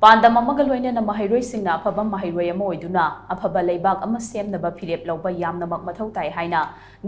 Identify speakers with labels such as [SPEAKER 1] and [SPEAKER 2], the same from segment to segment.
[SPEAKER 1] Pandam amaga loinena mahairoi singna afaba mahairoi ama oiduna afaba leibak ama semnaba philip lawba yamnamak mathau tai haina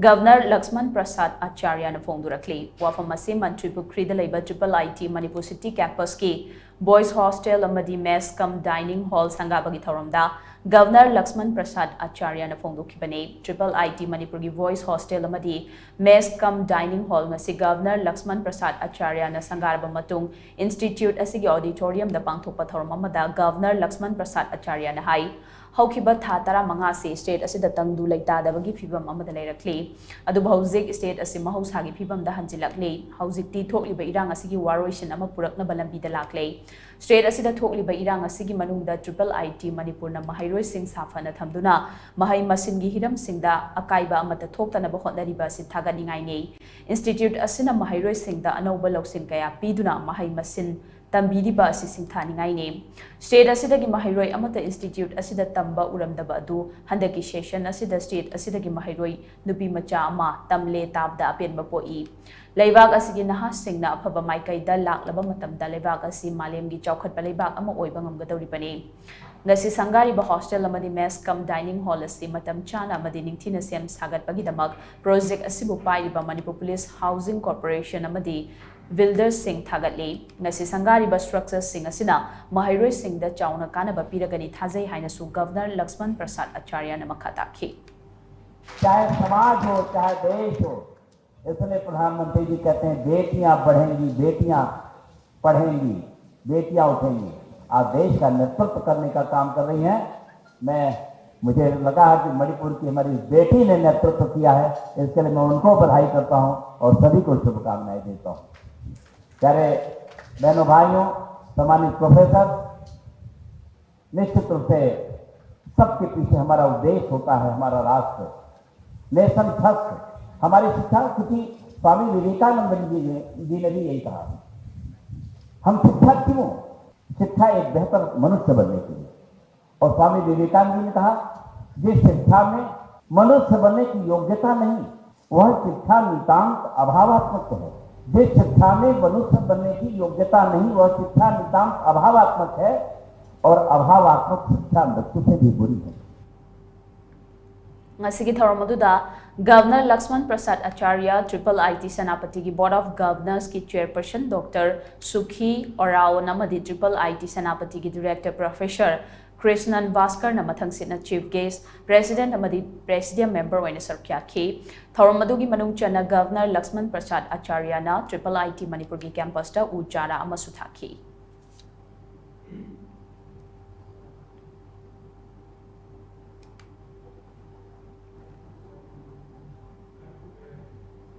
[SPEAKER 1] Governor Laxman Prasad Acharya na phongdurakli wafam ase Mantri Pukri da leiba IT Manipur City campus ki boys hostel amadi mess cum dining hall sangabagi thoramda Governor Laxman Prasad Acharya na phongdukibane IT Manipur ki voice hostel amadi mess cum dining hall ngasi Governor Laxman Prasad Acharya na sangarba matung institute asigi auditorium da pangthokpa thoram amada Governor Laxman Prasad Acharya na hai haukiba tha tara manga se state asida tangdu laita dabagi phibam amada leirakli adu hauzik state asi mahausagi phibam da hanjilakle hauzik ti thokliba irang asigi waroisin ama purakna balambi da lakle state asida thokliba irang asigi manungda IT Manipur na mahairoi sing safana thamduna mahai masingi hiram singda akaiba amata thoktana ba hotnariba si thaganingai nei institute asina mahairoi singda anauba loksin kaya piduna mahai masin tambiriba asi singthaningai ne state asidagi mahairoi amata institute asida tamba uramdaba adu handaki session asida state asidagi mahairoi nupi macha ama tamle tabda apenba poi leibak asigi naha singna afaba maikai da laklaba matamda leibak asi malemgi chawkhatpa leibak ama oiba ngamgadori bani ngasi sangari ba hostel amadi mess cum dining hall asi matam chana amadi ningthina sem sagatpagi damak project asibu pairiba Manipur Police Housing Corporation amadi Wilder Singh Thagatli ngasi sangari ba structures sing asina mahairoi sing da chauna kana ba piragani thajai haina su Governor Laxman Prasad Acharya na makhata ki
[SPEAKER 2] चाहे समाज हो चाहे देश हो इसलिए प्रधानमंत्री जी कहते हैं बेटियां बढ़ेंगी बेटियां पढ़ेंगी बेटियां उठेंगी आज देश का नेतृत्व करने का काम कर रही हैं मुझे लगा है कि मणिपुर की हमारी बेटी ने नेतृत्व किया है इसके लिए मैं उनको बधाई करता हूं और सभी को शुभकामनाएं देता हूं प्यारे बहनों भाइयों सम्मानित प्रोफेसर निश्चित रूप से सबके पीछे हमारा उद्देश्य होता है हमारा राष्ट्र नेशन फर्स्ट हमारी शिक्षा क्योंकि स्वामी विवेकानंद जी ने भी यही कहा हम शिक्षा क्यों शिक्षा एक बेहतर मनुष्य बनने के लिए और स्वामी विवेकानंद जी ने कहा जिस शिक्षा में मनुष्य बनने की योग्यता नहीं वह शिक्षा नितांत अभावात्मक है जिस शिक्षा में मनुष्य बनने की योग्यता नहीं वह शिक्षा नितांत अभावात्मक है और अभावात्मक शिक्षा मृत्यु से भी बुरी है
[SPEAKER 1] ngasigi thoromaduda Governor Laxman Prasad Acharya IT Senapati ki Board of Governors ki Chairperson Dr. Sukhi Orao namadi IT Senapati ki Director Professor Krishnan Vaskar na mathang sitna Chief Guest President amadi Presidium Member waina sarkya ki thoromadugi manung chana Governor Laxman Prasad Acharya na IT Manipur ki campus ta ujara amasu thaki